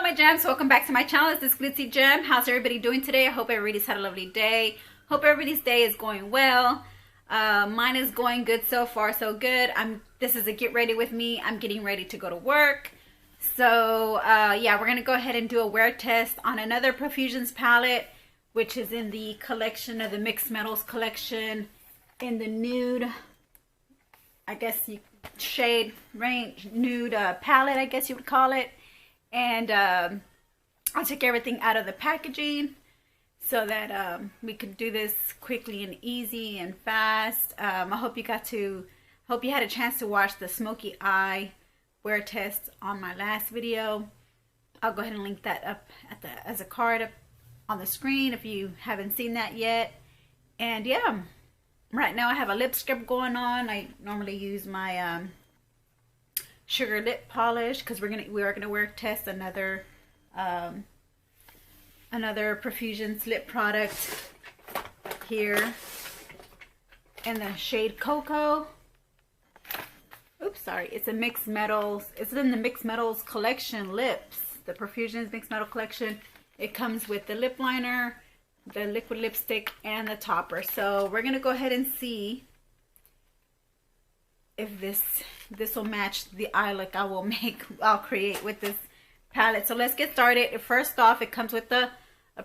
my gems, welcome back to my channel. This is Glitzy Gem. How's everybody doing today? I hope everybody's had a lovely day. Hope everybody's day is going well. Mine is going good so far, so good. This is a get ready with me. I'm getting ready to go to work. So yeah, we're gonna go ahead and do a wear test on another Profusions palette, which is in the collection of the Mixed Metals collection in the Nude, I guess shade range, Nude palette, I guess you would call it. And I took everything out of the packaging so that we could do this quickly and easy and fast. I hope you had a chance to watch the smoky eye wear test on my last video. I'll go ahead and link that up as a card up on the screen if you haven't seen that yet. And yeah, right now I have a lip scrub going on. I normally use my sugar lip polish because we are gonna wear test another Profusions lip product here in the shade Cocoa. Oops, sorry, it's a Mixed Metals. It's in the Mixed Metals collection lips, the Profusions Mixed Metal collection. It comes with the lip liner, the liquid lipstick, and the topper. So we're gonna go ahead and see if this will match the eye look I'll create with this palette. So let's get started. First off, it comes with the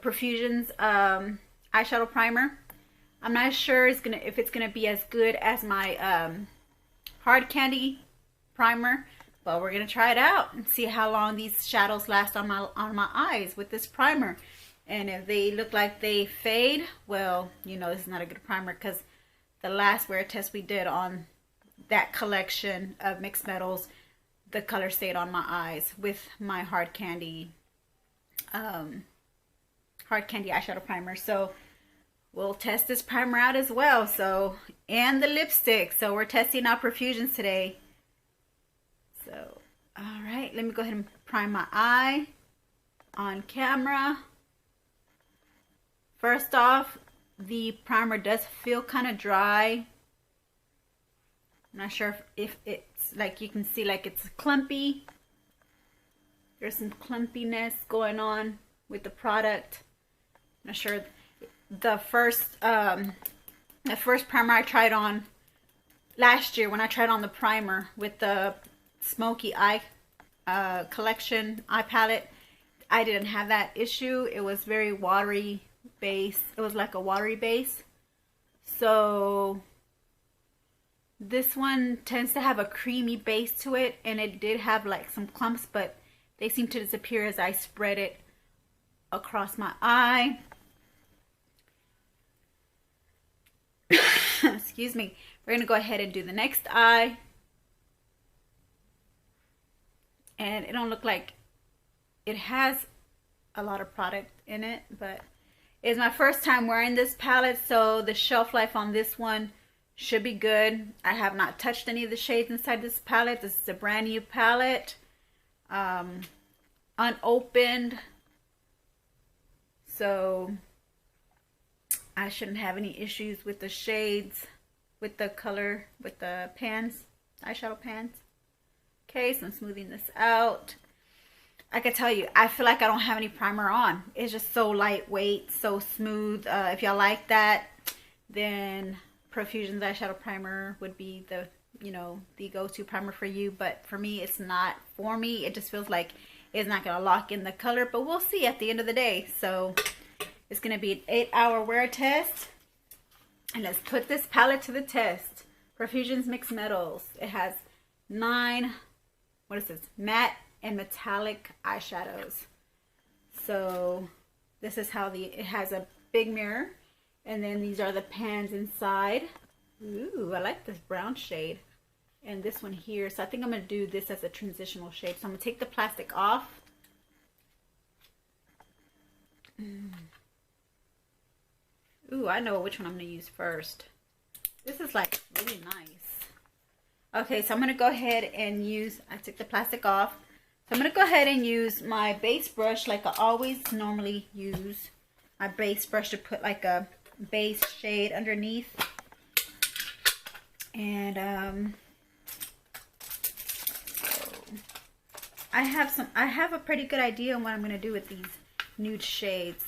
Profusions eyeshadow primer. I'm not sure if it's gonna be as good as my hard candy primer, but we're gonna try it out and see how long these shadows last on my eyes with this primer. And if they look like they fade, well, you know this is not a good primer, because the last wear test we did on that collection of Mixed Metals, the color stayed on my eyes with my hard candy eyeshadow primer. So we'll test this primer out as well. So, and the lipstick. So we're testing out Profusions today. So all right, let me go ahead and prime my eye on camera. First off, the primer does feel kind of dry. I'm not sure if it's like, you can see like it's clumpy. There's some clumpiness going on with the product. I'm not sure. The first primer I tried on last year, when I tried on the primer with the Smoky Eye collection eye palette, I didn't have that issue. It was very watery base. It was like a watery base. So this one tends to have a creamy base to it, and it did have like some clumps, but they seem to disappear as I spread it across my eye. Excuse me. We're gonna go ahead and do the next eye, and it don't look like it has a lot of product in it, but it's my first time wearing this palette, so the shelf life on this one should be good. I have not touched any of the shades inside this palette. This is a brand new palette, unopened, so I shouldn't have any issues with the shades, with the color, with the pans, eyeshadow pans. Okay, so I'm smoothing this out. I can tell you, I feel like I don't have any primer on. It's just so lightweight, so smooth. If y'all like that, then Profusions eyeshadow primer would be the, you know, the go-to primer for you. But for me, it's not for me. It just feels like it's not gonna lock in the color, but we'll see at the end of the day. So it's gonna be an 8-hour wear test, and let's put this palette to the test. Profusions Mixed Metals. It has 9, what is this, matte and metallic eyeshadows. So this is how it has a big mirror, and then these are the pans inside. Ooh, I like this brown shade and this one here. So I think I'm gonna do this as a transitional shade. So I'm gonna take the plastic off. Ooh, I know which one I'm gonna use first. This is like really nice. Okay, so I'm gonna go ahead and use, I took the plastic off. So I'm gonna go ahead and use my base brush like I always normally use. My base brush to put like a base shade underneath. And I have a pretty good idea on what I'm going to do with these nude shades.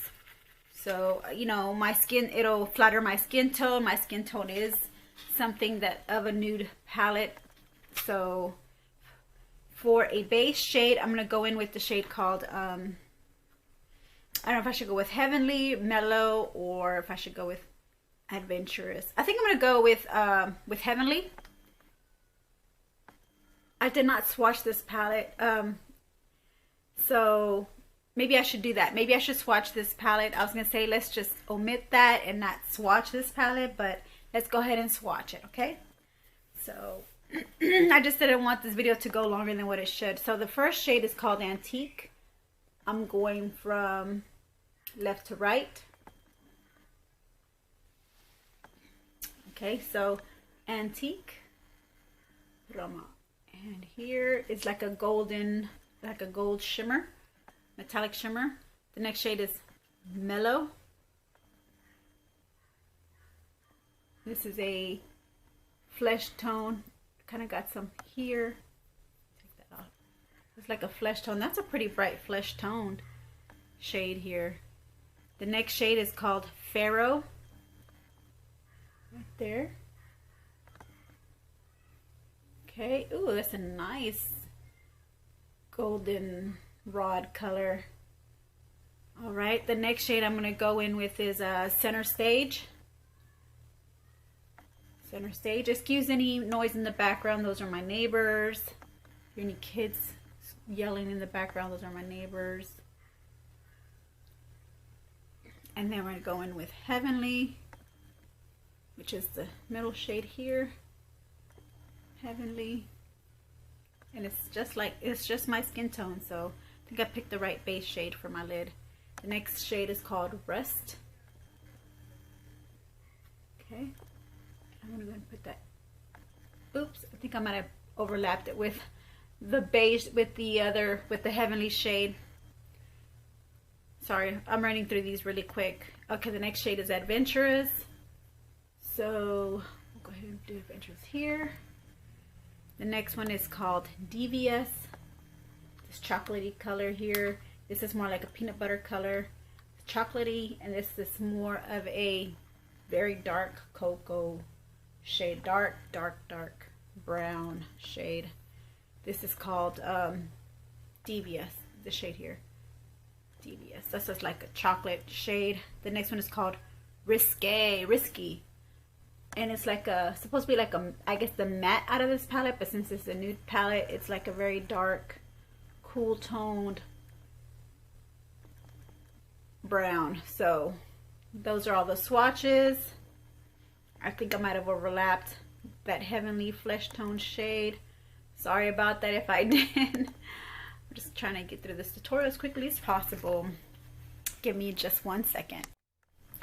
So, you know, my skin, it'll flatter my skin tone. My skin tone is something that of a nude palette. So for a base shade, I'm going to go in with the shade called, I don't know if I should go with Heavenly, Mellow, or if I should go with Adventurous. I think I'm going to go with Heavenly. I did not swatch this palette, so maybe I should do that. Maybe I should swatch this palette. I was going to say let's just omit that and not swatch this palette, but let's go ahead and swatch it, okay? So I just didn't want this video to go longer than what it should. So the first shade is called Antique. I'm going from left to right. Okay, so Antique. And here is like a golden, like a gold shimmer, metallic shimmer. The next shade is Mellow. This is a flesh tone. Kind of got some here. Take that off. It's like a flesh tone. That's a pretty bright flesh toned shade here. The next shade is called Pharaoh. Right there. Okay, ooh, that's a nice golden rod color. All right, the next shade I'm going to go in with is Center Stage. Center Stage. Excuse any noise in the background. Those are my neighbors. If you hear any kids yelling in the background, those are my neighbors. And then we're going to go in with Heavenly, which is the middle shade here. Heavenly, and it's just my skin tone, so I think I picked the right base shade for my lid. The next shade is called Rust. Okay, I'm gonna go and put that. Oops, I think I might have overlapped it with the beige, with the Heavenly shade. Sorry, I'm running through these really quick. Okay, the next shade is Adventurous, so we'll go ahead and do Adventurous here. The next one is called Devious. This chocolatey color here. This is more like a peanut butter color. Chocolatey, and this is more of a very dark cocoa shade. Dark brown shade. This is called Devious, the shade here. Devious. That's just like a chocolate shade. The next one is called Risky. And it's like a, supposed to be like a, I guess the matte out of this palette, but since it's a nude palette, it's like a very dark, cool toned brown. So those are all the swatches. I think I might have overlapped that Heavenly flesh tone shade. Sorry about that if I did. I'm just trying to get through this tutorial as quickly as possible. Give me just 1 second.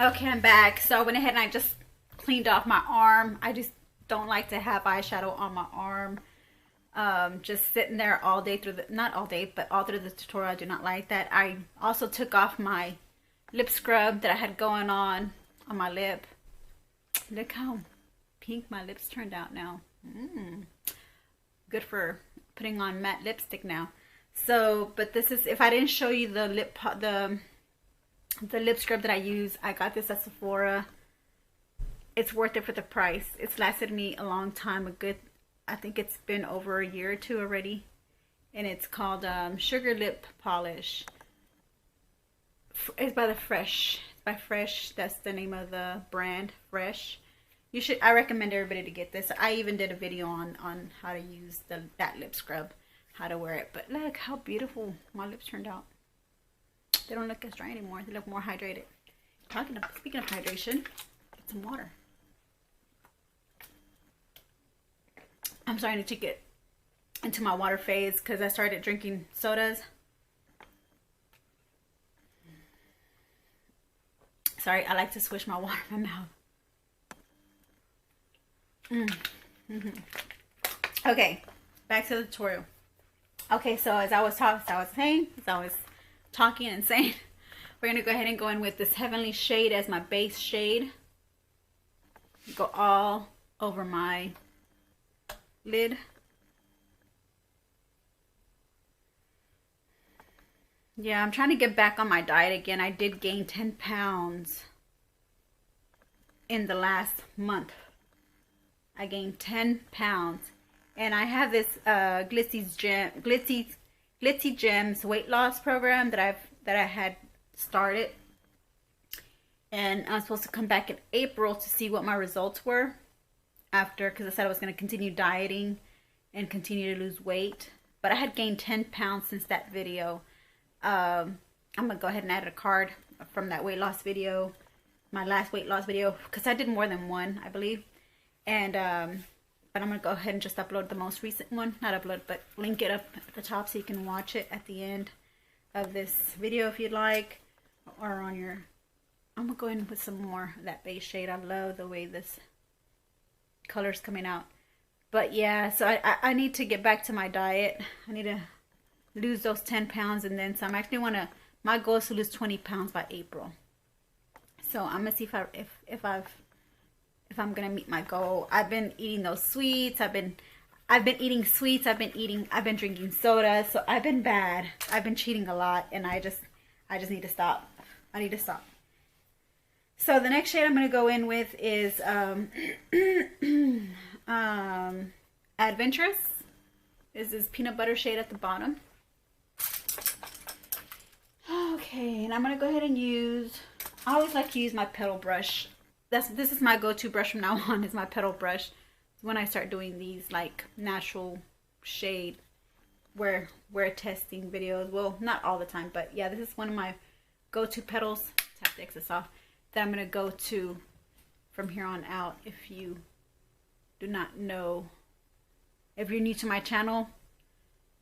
Okay, I'm back. So I went ahead and I just cleaned off my arm. I just don't like to have eyeshadow on my arm. Just sitting there all day through the, not all day, but all through the tutorial. I do not like that. I also took off my lip scrub that I had going on my lip. Look how pink my lips turned out now. Good for putting on matte lipstick now. So, but this is, if I didn't show you the lip scrub that I use, I got this at Sephora. It's worth it for the price. It's lasted me a long time, a good, I think it's been over a year or two already. And it's called Sugar Lip Polish. It's by the Fresh. It's by Fresh. That's the name of the brand, Fresh. You should, I recommend everybody to get this. I even did a video on how to use that lip scrub, how to wear it. But look how beautiful my lips turned out. They don't look as dry anymore. They look more hydrated. Speaking of hydration, get some water. I'm starting to get into my water phase because I started drinking sodas. Sorry, I like to swish my water in my mouth. Okay, back to the tutorial. Okay, so as I was talking and saying, we're gonna go ahead and go in with this Heavenly shade as my base shade. Go all over my lid. Yeah, I'm trying to get back on my diet again. I did gain 10 pounds in the last month. I gained 10 pounds. And I have this Glitzy Gems weight loss program that I had started. And I'm supposed to come back in April to see what my results were after, because I said I was going to continue dieting and continue to lose weight. But I had gained 10 pounds since that video. I'm going to go ahead and add a card from that weight loss video, my last weight loss video, because I did more than one, I believe. And but I'm going to go ahead and just upload the most recent one. Not upload, but link it up at the top so you can watch it at the end of this video if you'd like. Or on your... I'm going to go in with some more of that base shade. I love the way this color's coming out. But yeah, so I need to get back to my diet. I need to lose those 10 pounds and then some. I actually want to... My goal is to lose 20 pounds by April. So I'm going to see if I'm gonna meet my goal. I've been eating those sweets. I've been eating sweets. I've been drinking soda. So I've been bad. I've been cheating a lot, and I just need to stop. I need to stop. So the next shade I'm gonna go in with is Adventurous. This is peanut butter shade at the bottom. Okay, and I'm gonna go ahead and use. I always like to use my petal brush. This is my go-to brush from now on, is my petal brush. When I start doing these like natural shade wear testing videos. Well, not all the time, but yeah, this is one of my go-to petals. Tap the excess off. That I'm gonna go to from here on out. If you do not know, if you're new to my channel,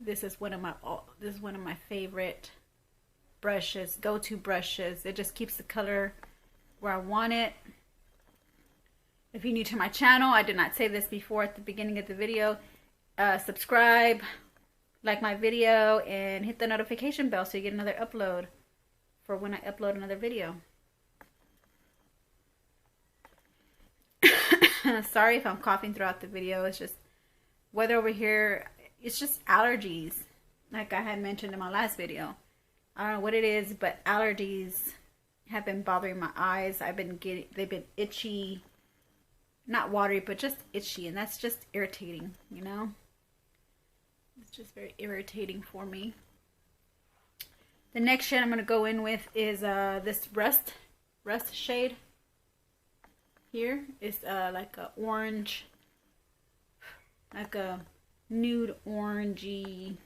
this is one of my favorite brushes, go-to brushes. It just keeps the color where I want it. If you're new to my channel, I did not say this before at the beginning of the video, subscribe, like my video, and hit the notification bell so you get another upload for when I upload another video. Sorry if I'm coughing throughout the video. It's just weather over here. It's just allergies, like I had mentioned in my last video. I don't know what it is, but allergies have been bothering my eyes. They've been itchy. Not watery, but just itchy, and that's just irritating, you know? It's just very irritating for me. The next shade I'm going to go in with is this Rust shade. Here is like a orange, like a nude orangey,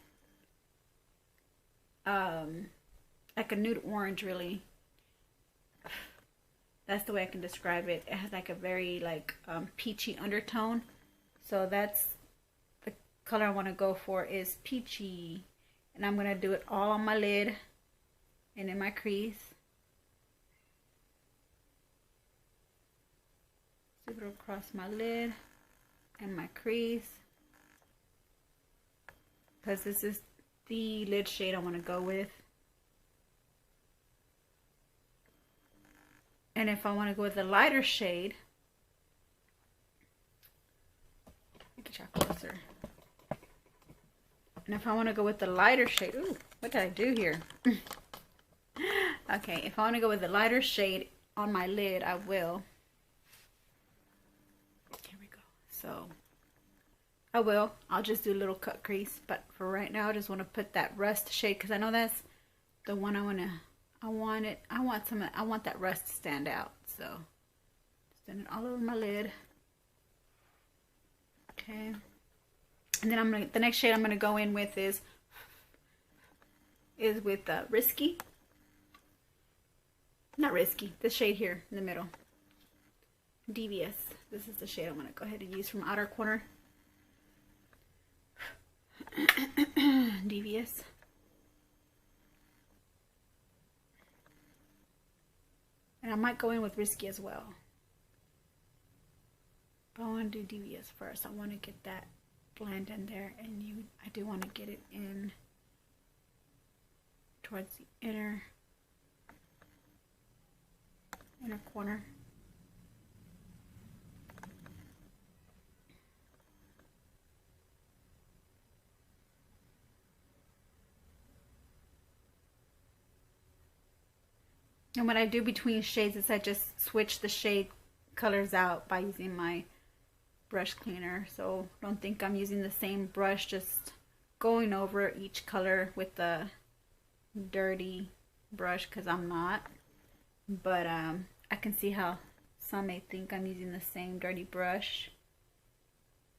like a nude orange, really. That's the way I can describe it. It has like a very like peachy undertone. So that's the color I want to go for, is peachy. And I'm going to do it all on my lid and in my crease. Sweep it across my lid and my crease. Because this is the lid shade I want to go with. And if I want to go with a lighter shade, get y'all closer. And if I want to go with the lighter shade, ooh, what did I do here? Okay, if I want to go with the lighter shade on my lid, I will. Here we go. So I will. I'll just do a little cut crease, but for right now, I just want to put that Rust shade because I know that's the one I want to. I want that rust to stand out, so send it all over my lid. Okay, and then the next shade I'm gonna go in with is with Risky. Not Risky. This shade here in the middle. Devious. This is the shade I'm gonna go ahead and use from Outer Corner. Devious. And I might go in with Risky as well. But I want to do Devious first. I want to get that blend in there. And I do want to get it in towards the inner corner. And what I do between shades is I just switch the shade colors out by using my brush cleaner. So don't think I'm using the same brush, just going over each color with the dirty brush, because I'm not. But I can see how some may think I'm using the same dirty brush,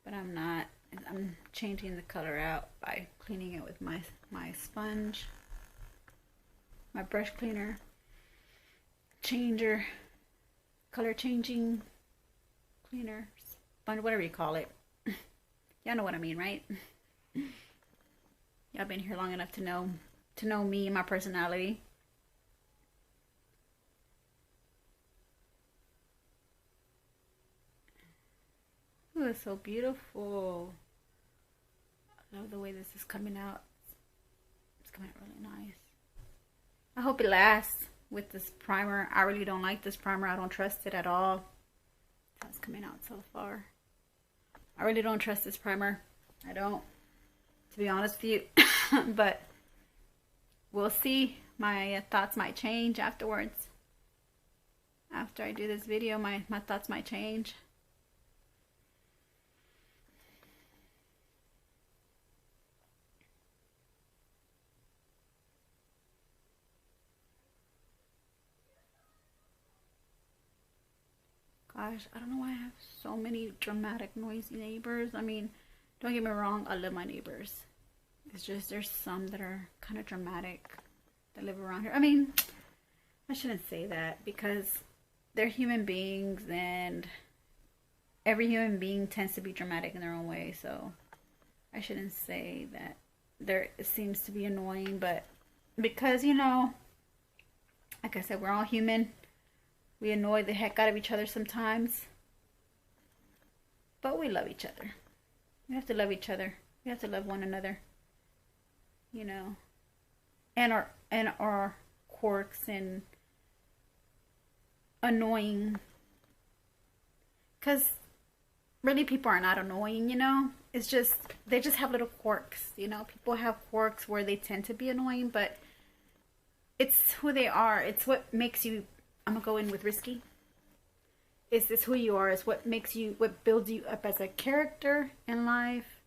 but I'm not. I'm changing the color out by cleaning it with my sponge, my brush cleaner changer, color changing cleaner, sponge, whatever you call it. Y'all know what I mean, right? Y'all been here long enough to know me and my personality. Oh, it's so beautiful. I love the way this is coming out. It's coming out really nice. I hope it lasts with this primer. I really don't like this primer. I don't trust it at all. That's how it's coming out so far. I really don't trust this primer. I don't, to be honest with you. But we'll see. My thoughts might change afterwards. After I do this video, my thoughts might change. Gosh, I don't know why I have so many dramatic, noisy neighbors. I mean, don't get me wrong, I love my neighbors. It's just there's some that are kind of dramatic that live around here. I mean, I shouldn't say that because they're human beings, and every human being tends to be dramatic in their own way. So I shouldn't say that it seems to be annoying, but because, you know, like I said, we're all human. We annoy the heck out of each other sometimes, but we love each other. We have to love each other. We have to love one another, you know, and our quirks and annoying, because really people are not annoying, you know. It's just they just have little quirks, you know. People have quirks where they tend to be annoying, but it's who they are. It's what makes you, I'm gonna go in with risky. Is this who you are? Is what makes you, what builds you up as a character in life.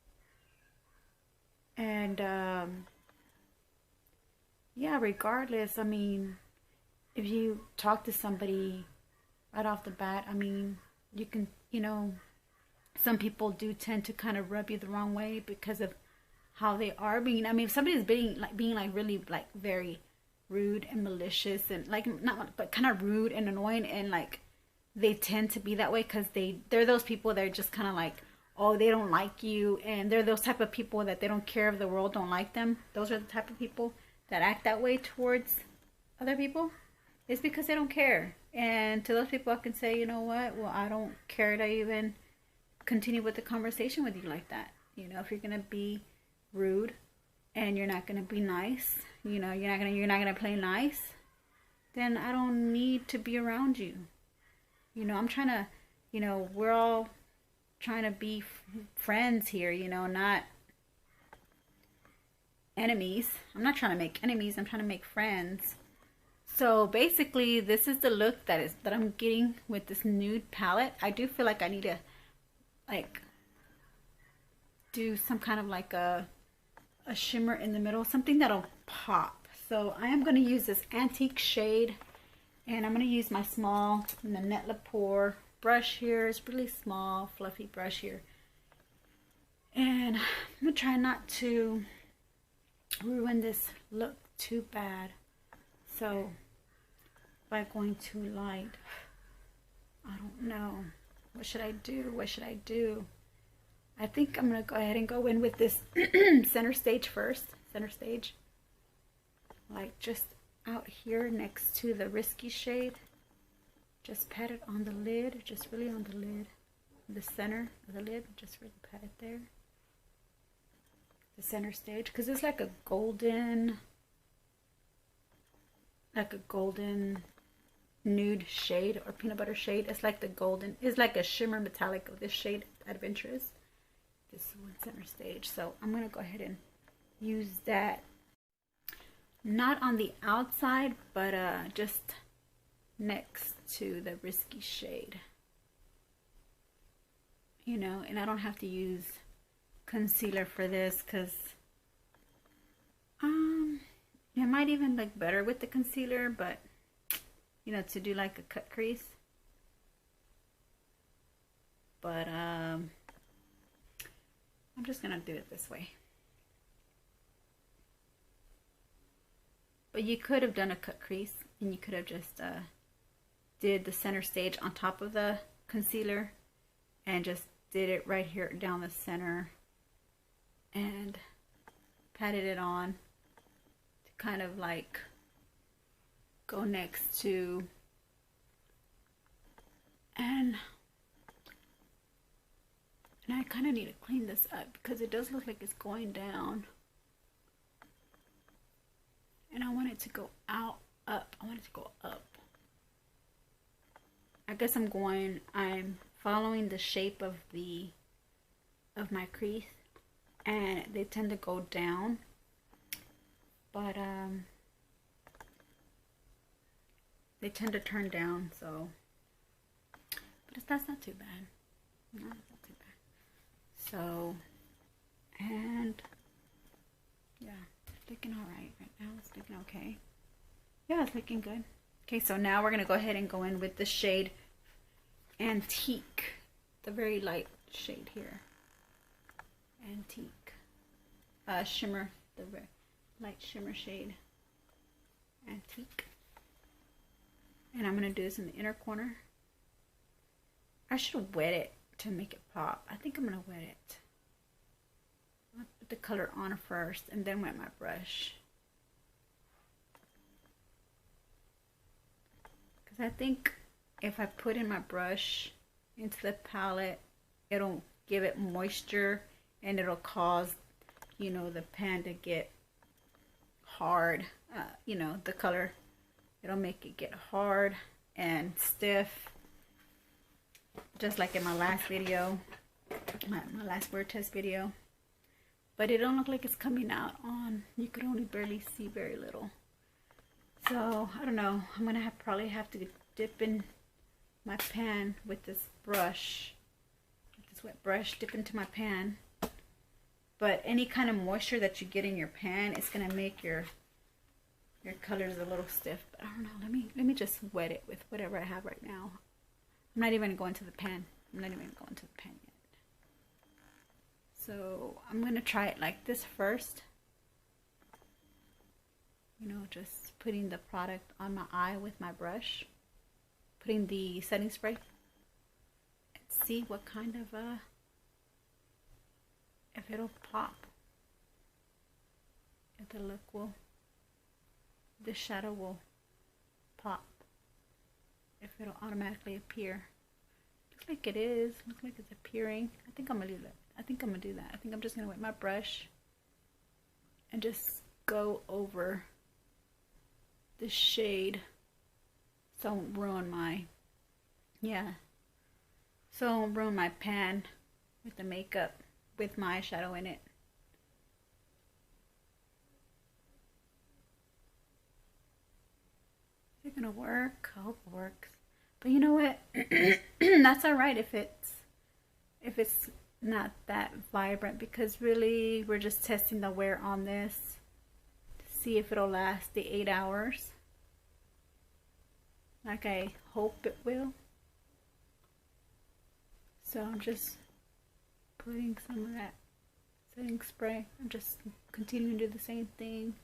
And yeah, regardless, I mean, if you talk to somebody right off the bat, I mean, you can, you know, some people do tend to kind of rub you the wrong way because of how they are being. I mean, if somebody's being like really like very rude and malicious and like not, but kind of rude and annoying, and like they tend to be that way because they're those people that are just kind of like, oh, they don't like you, and they're those type of people that they don't care if the world don't like them. Those are the type of people that act that way towards other people. It's because they don't care. And to those people I can say, you know what, well, I don't care to even continue with the conversation with you like that. You know, if you're gonna be rude and you're not gonna be nice, you know, you're not gonna play nice, then I don't need to be around you. You know, I'm trying to, you know, we're all trying to be friends here, you know, not enemies. I'm not trying to make enemies, I'm trying to make friends. So basically this is the look that I'm getting with this nude palette. I do feel like I need to like do some kind of like a shimmer in the middle, something that'll pop. So I am going to use this antique shade, and I'm going to use my small Nanette Lepore brush here. It's really small, fluffy brush here. And I'm going to try not to ruin this look too bad. So by going too light, I don't know. What should I do? What should I do? I think I'm going to go ahead and go in with this center stage first. Center stage. Like just out here next to the risky shade. Just pat it on the lid. Just really on the lid. The center of the lid. Just really pat it there. The center stage. Because it's like a golden nude shade or peanut butter shade. It's like the golden. It's like a shimmer metallic of this shade, Adventurous. This one center stage. So I'm going to go ahead and use that. Not on the outside, but just next to the Risky shade. You know, and I don't have to use concealer for this because it might even look better with the concealer, but you know, to do like a cut crease. But I'm just gonna do it this way. But you could have done a cut crease, and you could have just did the center stage on top of the concealer and just did it right here down the center and patted it on to kind of like go next to, and I kind of need to clean this up because it does look like it's going down, and I want it to go up. I want it to go up. I guess I'm following the shape of my crease, and they tend to go down, but they tend to turn down, so, but that's not too bad. No, it's not too bad. So, and yeah, it's looking all right now. It's looking okay. Yeah, it's looking good. Okay, so now we're gonna go ahead and go in with the shade Antique, the very light shade here. Antique, shimmer, the very light shimmer shade, Antique. And I'm gonna do this in the inner corner. I should wet it to make it pop. I think I'm gonna wet it. I'll put the color on first and then wet my brush. Because I think if I put in my brush into the palette, it'll give it moisture and it'll cause, you know, the pan to get hard. You know, the color, it'll make it get hard and stiff. Just like in my last video, my last word test video. But it don't look like it's coming out on, you could only barely see very little. So, I don't know, I'm going to probably have to dip in my pan with this brush, with this wet brush, dip into my pan. But any kind of moisture that you get in your pan is going to make your colors a little stiff. But I don't know, let me just wet it with whatever I have right now. I'm not even going to the pan. I'm not even going to the pan yet. So I'm going to try it like this first. You know, just putting the product on my eye with my brush. Putting the setting spray. And see what kind of, if it'll pop. If the look will, the shadow will pop. If it'll automatically appear. Looks like it is. Looks like it's appearing. I think I'm gonna do that. I think I'm just gonna wet my brush and just go over the shade so I won't ruin my, so I won't ruin my pan with the makeup with my eyeshadow in it. Is it gonna work? I hope it works. But you know what? That's alright if it's not that vibrant, because really we're just testing the wear on this to see if it'll last the 8 hours like I hope it will. So I'm just putting some of that setting spray. I'm just continuing to do the same thing,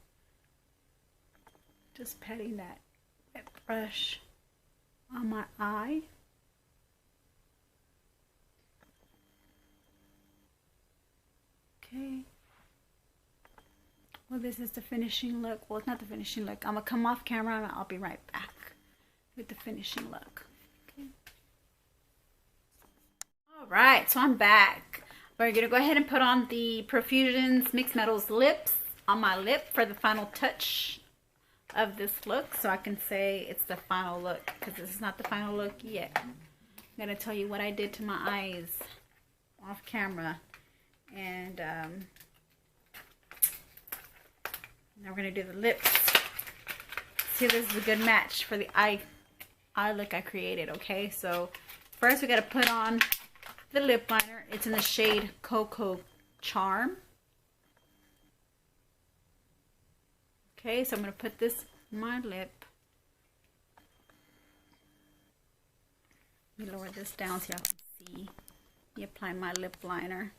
just patting that wet brush on my eye. Okay. Well, this is the finishing look. Well, it's not the finishing look. I'm gonna come off camera and I'll be right back with the finishing look. Okay. All right, so I'm back. We're gonna go ahead and put on the Profusion's Mixed Metals lips on my lip for the final touch of this look, so I can say it's the final look, because this is not the final look yet. I'm gonna tell you what I did to my eyes off camera, and now we're gonna do the lips. See, this is a good match for the eye eye look I created, okay? So first we got to put on the lip liner. It's in the shade Cocoa Charm. Okay, so I'm going to put this on my lip. Let me lower this down so y'all can see me apply my lip liner.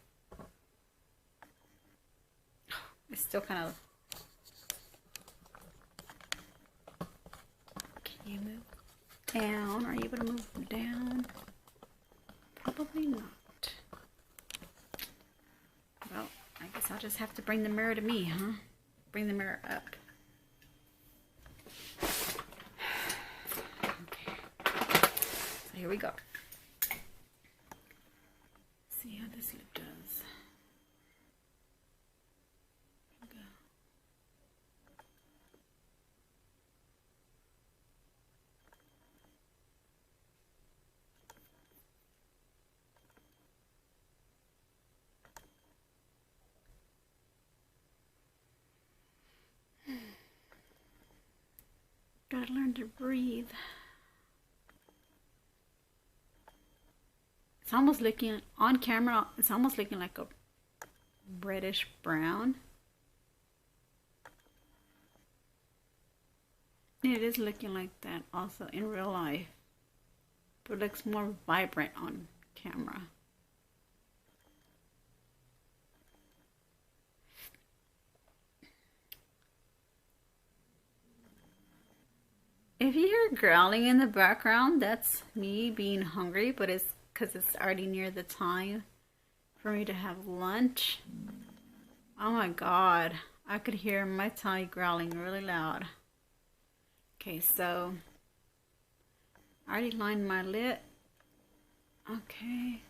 It's still kind of... Can you move down? Are you able to move down? Probably not. Well, I guess I'll just have to bring the mirror to me, huh? Bring the mirror up. Okay. So here we go. See how this lip does. Gotta learn to breathe. It's almost looking, on camera, it's almost looking like a reddish brown. It is looking like that also in real life, but it looks more vibrant on camera. If you hear growling in the background, that's me being hungry, but it's because it's already near the time for me to have lunch. Oh my god, I could hear my tummy growling really loud. Okay, so I already lined my lip. Okay,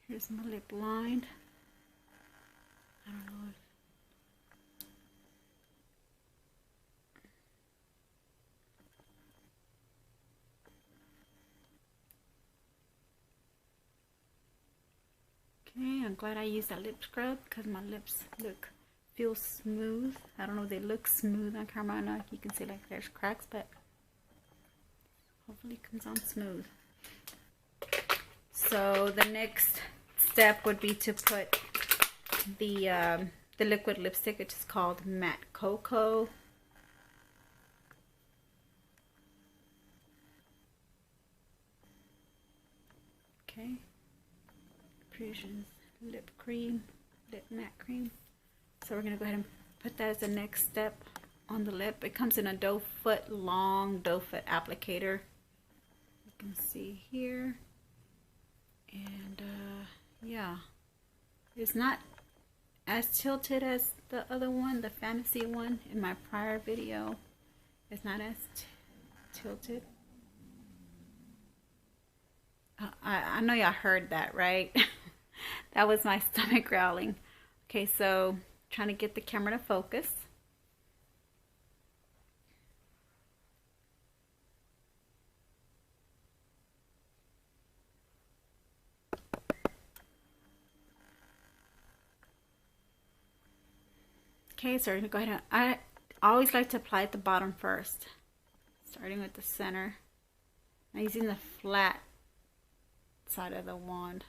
here's my lip lined. I don't know if... Okay, I'm glad I used that lip scrub because my lips feel smooth. I don't know if they look smooth on camera. I know you can see like there's cracks, but hopefully it comes on smooth. So the next step would be to put the liquid lipstick, which is called Matte Cocoa. Okay. Profusion's lip cream, lip matte cream. So we're gonna go ahead and put that as the next step on the lip. It comes in a doe foot, long doe foot applicator. You can see here, and yeah, it's not as tilted as the other one, the fantasy one in my prior video. It's not as tilted. I know y'all heard that, right? That was my stomach growling. Okay, so trying to get the camera to focus. Okay, so we're gonna go ahead and I always like to apply at the bottom first, starting with the center. I'm using the flat side of the wand.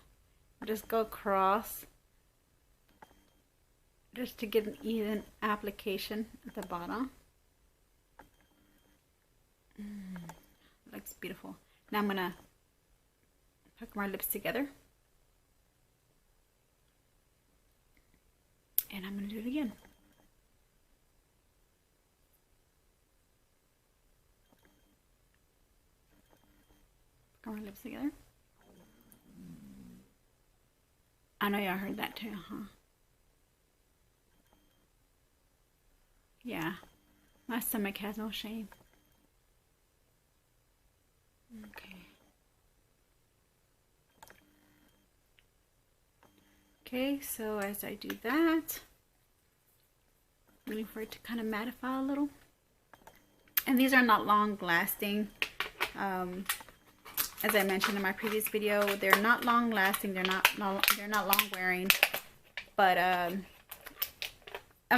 Just go across just to get an even application at the bottom. Looks beautiful. Now I'm gonna hook my lips together, and I'm gonna do it again. Hook my lips together. I know y'all heard that too, huh? Yeah, my stomach has no shame. Okay. Okay, so as I do that, I'm waiting for it to kind of mattify a little. And these are not long lasting. As I mentioned in my previous video, they're not long lasting. They're not long wearing. But I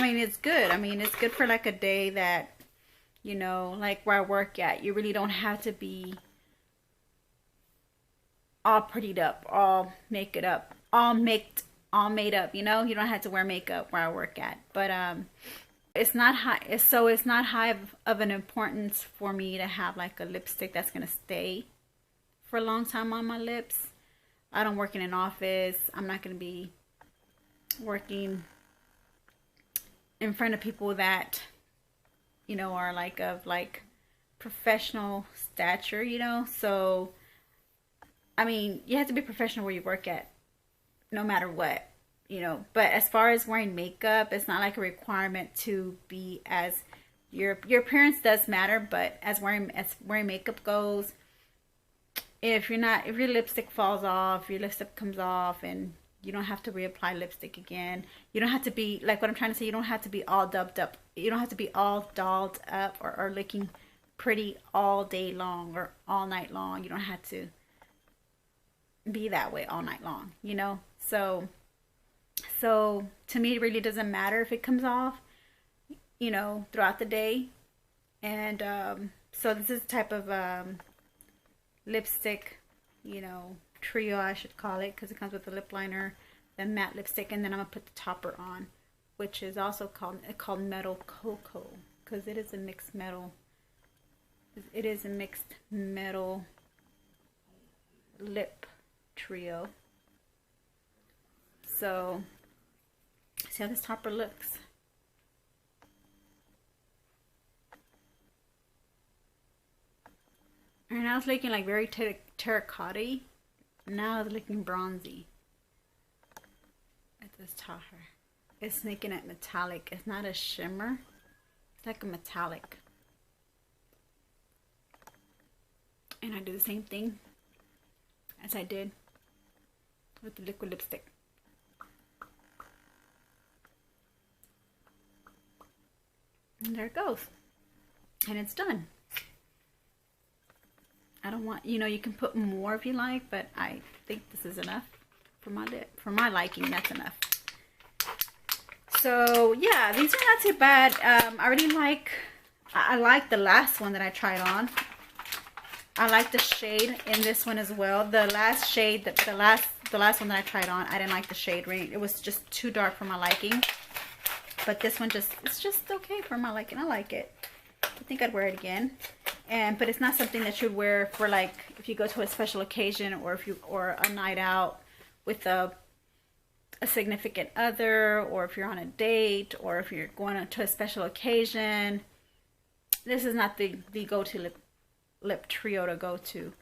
mean, it's good. I mean, it's good for like a day that you know, like where I work at. You really don't have to be all prettied up, all make it up, all made up, you know. You don't have to wear makeup where I work at. But it's not high, it's not high of an importance for me to have like a lipstick that's gonna stay for a long time on my lips. I don't work in an office. I'm not gonna be working in front of people that, you know, are like of like professional stature, you know. So I mean, you have to be professional where you work at, no matter what, you know. But as far as wearing makeup, it's not like a requirement to be as your appearance does matter, but as wearing makeup goes, if your lipstick falls off, your lipstick comes off, and you don't have to reapply lipstick again. You don't have to be like, what I'm trying to say, you don't have to be all dubbed up. You don't have to be all dolled up or looking pretty all day long or all night long. You don't have to be that way all night long, you know. So to me, it really doesn't matter if it comes off, you know, throughout the day. And so this is the type of lipstick, you know, trio I should call it, because it comes with the lip liner, the matte lipstick, and then I'm gonna put the topper on, which is also called Metal Cocoa, because it is a mixed metal. It is a mixed metal lip trio. So see how this topper looks. And now it's looking like very terracotta-y. Now it's looking bronzy at this topper. It's making it metallic. It's not a shimmer. It's like a metallic. And I do the same thing as I did with the liquid lipstick. And there it goes. And it's done. I don't want, you know, you can put more if you like, but I think this is enough for my lip. For my liking, that's enough. So yeah, these are not too bad. I really like, I like the last one that I tried on. I like the shade in this one as well. The last shade, the last one that I tried on, I didn't like the shade range. It was just too dark for my liking. But this one it's just okay for my liking. I like it. I think I'd wear it again. But it's not something that you'd wear for, like, if you go to a special occasion, or a night out with a significant other, or if you're on a date, or if you're going to a special occasion. This is not the go-to lip trio to go to.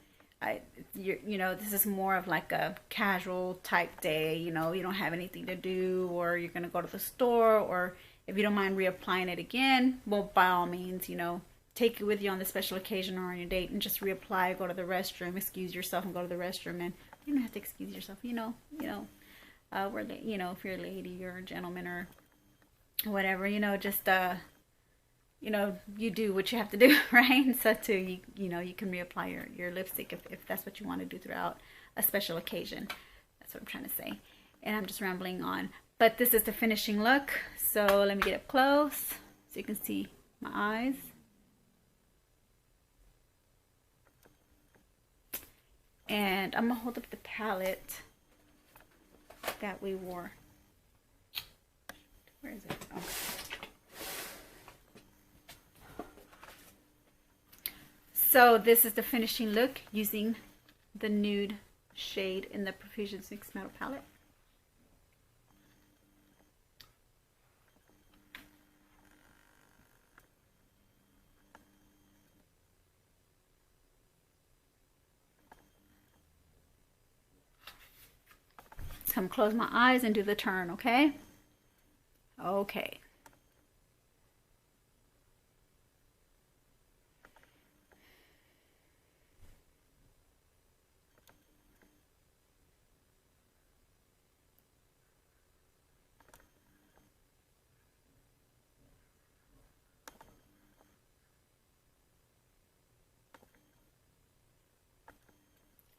You know, this is more of like a casual type day. You know, you don't have anything to do, or you're gonna go to the store, or if you don't mind reapplying it again, well, by all means, you know, take it with you on the special occasion or on your date, and just reapply. Go to the restroom, excuse yourself, and go to the restroom. And you don't have to excuse yourself. You know, you know, if you're a lady or a gentleman or whatever, you know, just you know, you do what you have to do, right? And so too, you know, you can reapply your lipstick if that's what you want to do throughout a special occasion. That's what I'm trying to say. And I'm just rambling on. But this is the finishing look. So let me get up close so you can see my eyes. And I'm gonna hold up the palette that we wore. Where is it? Okay. So this is the finishing look using the Nude shade in the Profusion Mixed Metal palette. Come close my eyes and do the turn, okay? Okay.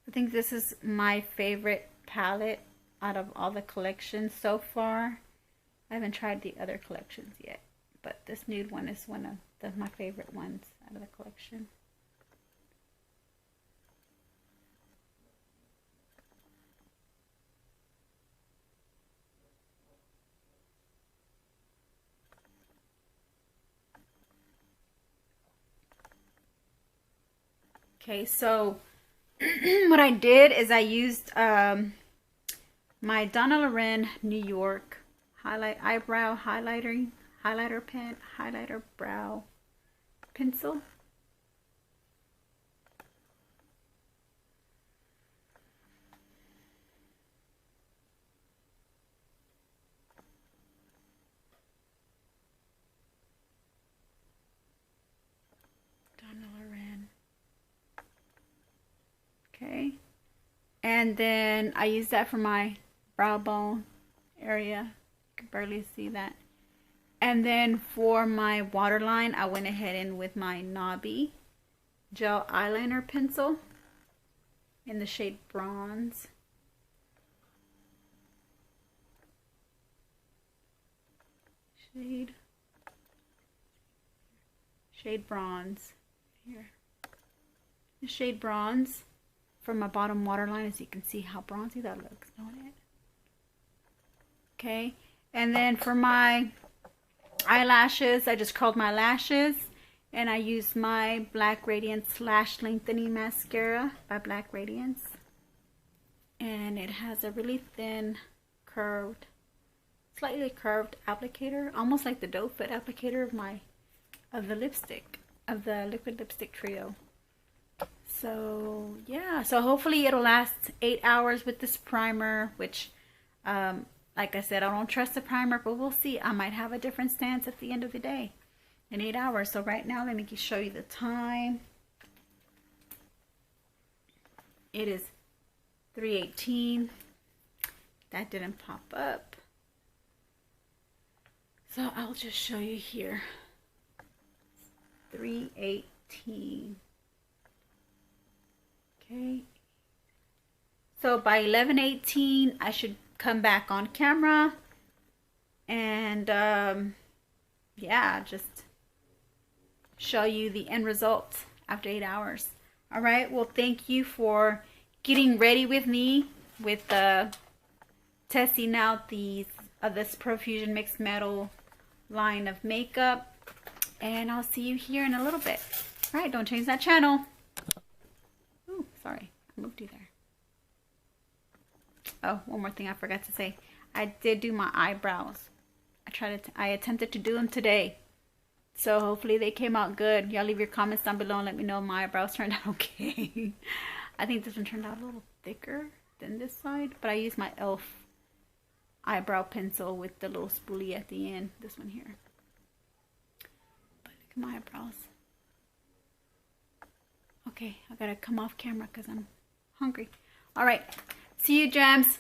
I think this is my favorite palette out of all the collections so far. I haven't tried the other collections yet, but this Nude one is one of my favorite ones out of the collection. Okay, so what I did is I used my Donna Loren New York eyebrow highlighter pen, highlighter brow pencil. Donna Loren. Okay, and then I use that for my brow bone area. You can barely see that. And then for my waterline, I went ahead and with my Knobby gel eyeliner pencil in the shade Bronze. Shade Bronze here. The shade Bronze for my bottom waterline, as you can see how bronzy that looks, don't it? Okay, and then for my eyelashes, I just curled my lashes, and I used my Black Radiance Lash Lengthening Mascara by Black Radiance, and it has a really thin, curved, slightly curved applicator, almost like the doe foot applicator of the liquid lipstick trio. So yeah, so hopefully it'll last 8 hours with this primer, which like I said, I don't trust the primer, but we'll see. I might have a different stance at the end of the day in 8 hours. So right now, let me show you the time. It is 3:18. That didn't pop up. So I'll just show you here. 3:18. Okay. So by 11:18, I should come back on camera and yeah, just show you the end result after 8 hours. All right, well, thank you for getting ready with me with testing out this Profusion mixed metal line of makeup, and I'll see you here in a little bit. All right, don't change that channel. Ooh, sorry, I moved you there. Oh, one more thing I forgot to say. I did do my eyebrows. I attempted to do them today. So hopefully they came out good. Y'all leave your comments down below and let me know if my eyebrows turned out okay. I think this one turned out a little thicker than this side, but I used my e.l.f. eyebrow pencil with the little spoolie at the end. This one here. But look at my eyebrows. Okay, I gotta come off camera because I'm hungry. All right. See you, gems.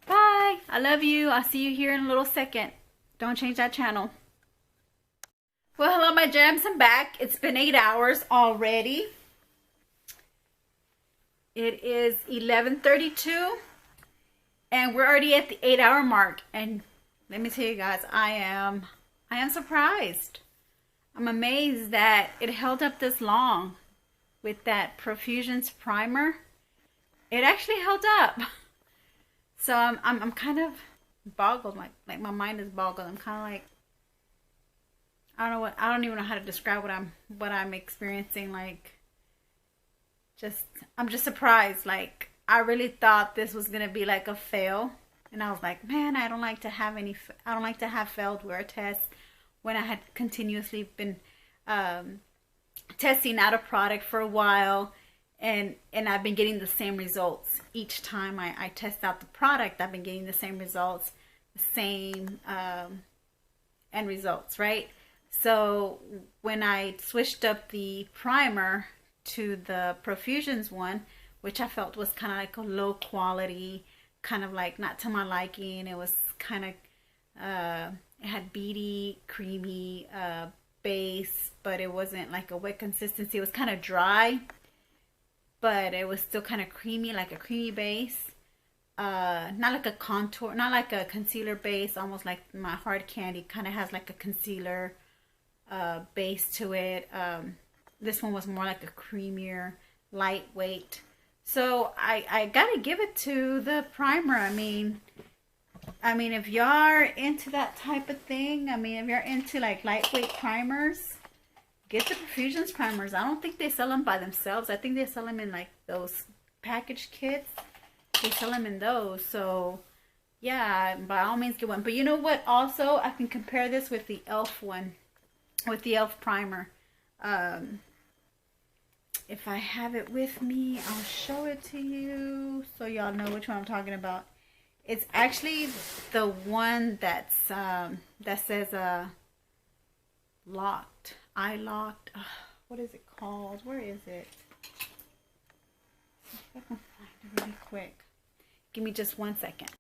Bye. I love you. I'll see you here in a little second. Don't change that channel. Well, hello, my gems. I'm back. It's been 8 hours already. It is 11:32, and we're already at the 8 hour mark. And let me tell you guys, I am surprised. I'm amazed that it held up this long with that Profusion's primer. It actually held up. So I'm kind of boggled, like my mind is boggled. I'm kind of like, I don't even know how to describe what I'm experiencing. Like, I'm just surprised. Like, I really thought this was gonna be like a fail, and I was like, man, I don't like to have failed wear tests when I had continuously been testing out a product for a while. And I've been getting the same results each time I test out the product. I've been getting the same results, the same end results, right? So when I switched up the primer to the Profusion's one, which I felt was kind of like a low quality, kind of like not to my liking. It was kind of it had beady, creamy base, but it wasn't like a wet consistency. It was kind of dry, but it was still kind of creamy, like a creamy base. Not like a contour, not like a concealer base, almost like my Hard Candy kind of has like a concealer base to it. This one was more like a creamier, lightweight. So I gotta give it to the primer. I mean, if y'all are into that type of thing, I mean, if you're into like lightweight primers, get the Profusion's primers. I don't think they sell them by themselves. I think they sell them in like those packaged kits. They sell them in those. So yeah, by all means get one. But you know what? Also, I can compare this with the e.l.f. one, with the e.l.f. primer. If I have it with me, I'll show it to you so y'all know which one I'm talking about. It's actually the one that's that says locked, eye locked. What is it called? Where is it? If I can find it really quick. Give me just 1 second.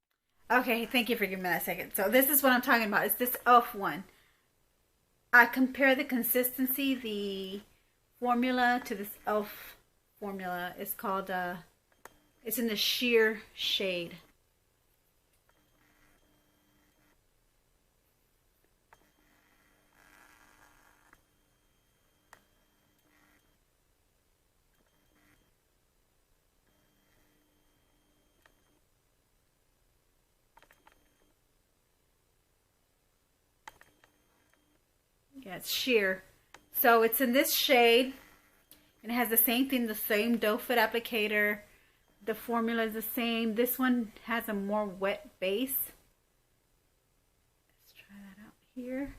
Okay, thank you for giving me that second. So this is what I'm talking about. It's this e.l.f. one. I compare the consistency, the formula to this e.l.f. formula. It's called it's in the sheer shade. Yeah, it's sheer. So it's in this shade. And it has the same thing, the same doe foot applicator. The formula is the same. This one has a more wet base. Let's try that out here.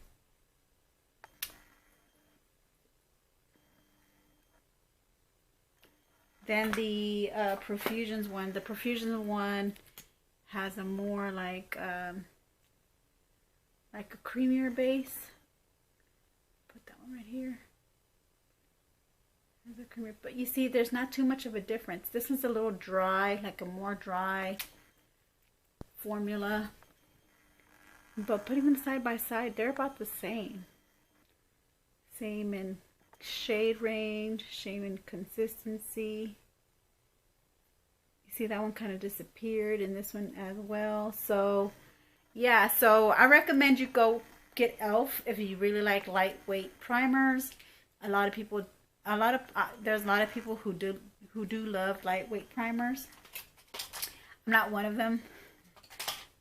Then the Profusion's one. The Profusion one has a more like a creamier base. Put that one right here. But you see, there's not too much of a difference. This one's a little dry, like a more dry formula. But putting them side by side, they're about the same. Same in shade range, same in consistency. You see that one kind of disappeared, and this one as well. So yeah, so I recommend you go get e.l.f. if you really like lightweight primers. There's a lot of people who do love lightweight primers. I'm not one of them,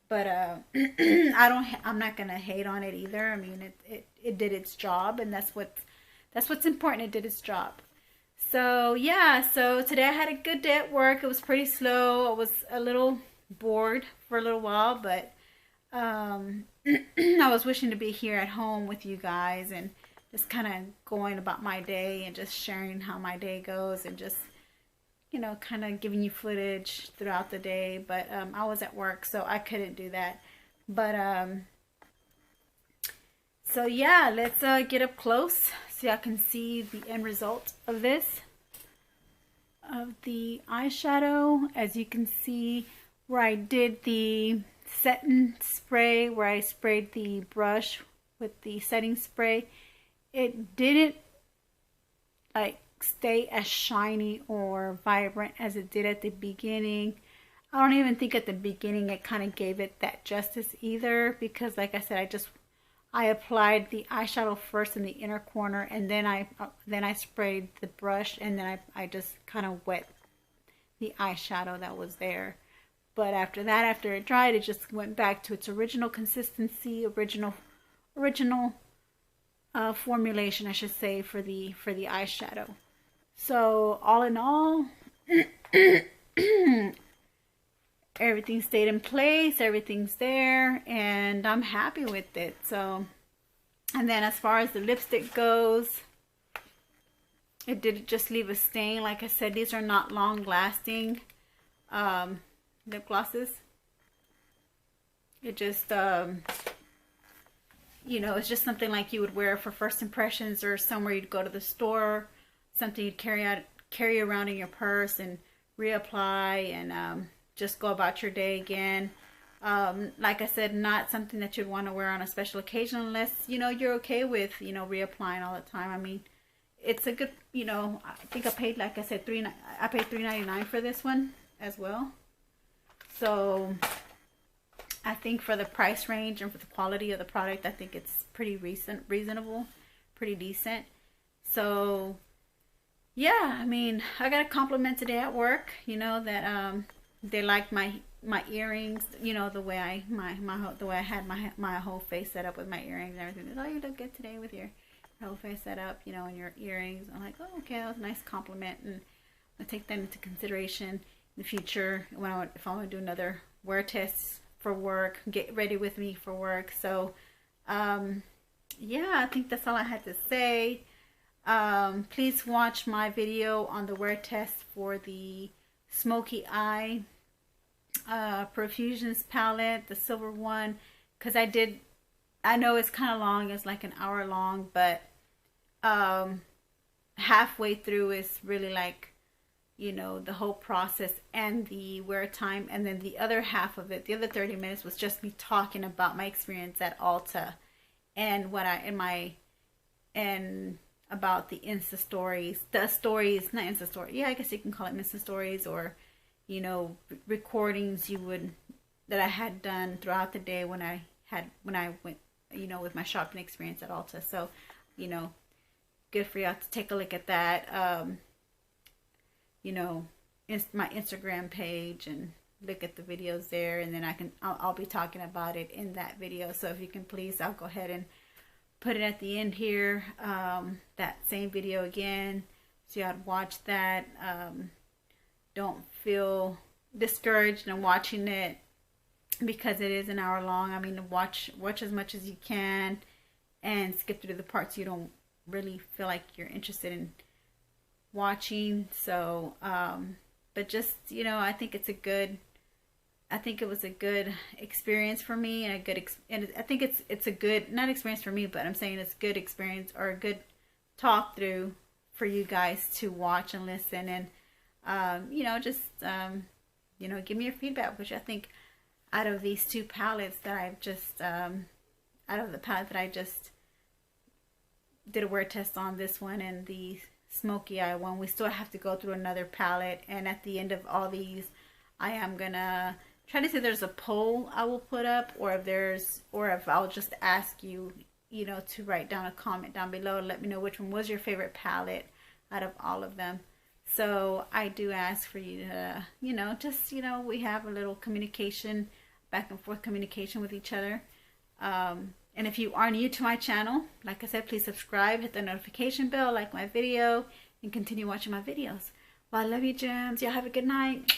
but I'm not gonna hate on it either. I mean, it did its job, and that's what's important. It did its job. So yeah, so today I had a good day at work. It was pretty slow. I was a little bored for a little while, but I was wishing to be here at home with you guys and just kind of going about my day and just sharing how my day goes and just, you know, kind of giving you footage throughout the day. But I was at work, so I couldn't do that. But so yeah, let's get up close so y'all can see the end result of this, of the eyeshadow. As you can see where I did the setting spray, where I sprayed the brush with the setting spray, it didn't like stay as shiny or vibrant as it did at the beginning. I don't even think at the beginning it kind of gave it that justice either, because like I said, I applied the eyeshadow first in the inner corner, and then I sprayed the brush, and then I just kind of wet the eyeshadow that was there. But after that, after it dried, it just went back to its original consistency, original formulation, I should say, for the eyeshadow. So all in all, everything stayed in place, everything's there, and I'm happy with it. So, and then as far as the lipstick goes, it did just leave a stain. Like I said, these are not long lasting lip glosses. It just you know, it's just something like you would wear for first impressions, or somewhere you'd go to the store, something you'd carry around in your purse and reapply and just go about your day again. Like I said, not something that you'd want to wear on a special occasion unless, you know, you're okay with, you know, reapplying all the time. I mean, it's a good, you know, I think I paid, like I said, I paid $3.99 for this one as well. So I think for the price range and for the quality of the product, I think it's pretty reasonable pretty decent. So yeah, I mean, I got a compliment today at work, you know, that they liked my earrings, you know, the way I the way I had my whole face set up with my earrings and everything. They said, oh, you look good today with your whole face set up, you know, and your earrings. I'm like, oh, okay, that was a nice compliment, and I take that into consideration in the future when if I want to do another wear test for work, get ready with me for work. So yeah, I think that's all I had to say. Please watch my video on the wear test for the Smoky Eye Profusions palette, the silver one, because I know it's kind of long, it's like an hour long, but halfway through is really like, you know, the whole process and the wear time, and then the other half of it, the other 30 minutes, was just me talking about my experience at Ulta and what and about the Insta stories, not Insta story, yeah, I guess you can call it Insta stories, or, you know, recordings that I had done throughout the day when I went, you know, with my shopping experience at Ulta. So, you know, good for y'all to take a look at that. You know, my Instagram page, and look at the videos there, and then I'll be talking about it in that video. So if you can please, I'll go ahead and put it at the end here, that same video again, so y'all watch that. Don't feel discouraged in watching it, because it is an hour long. I mean, watch as much as you can and skip through the parts you don't really feel like you're interested in watching. So but just, you know, I think it was a good experience for me, and I think it's a good, not experience for me, but I'm saying it's a good experience, or a good talk through for you guys to watch and listen, and you know, just you know, give me your feedback, which I think out of these two palettes that I've just out of the palette that I just did a wear test on, this one and the Smoky Eye one, we still have to go through another palette, and at the end of all these, I am gonna try to see if there's a poll I will put up, or if I'll just ask you, you know, to write down a comment down below and let me know which one was your favorite palette out of all of them. So I do ask for you to, you know, just, you know, we have a little communication, back and forth communication with each other. And if you are new to my channel, like I said, please subscribe, hit the notification bell, like my video, and continue watching my videos. Well, I love you, gems. Y'all have a good night.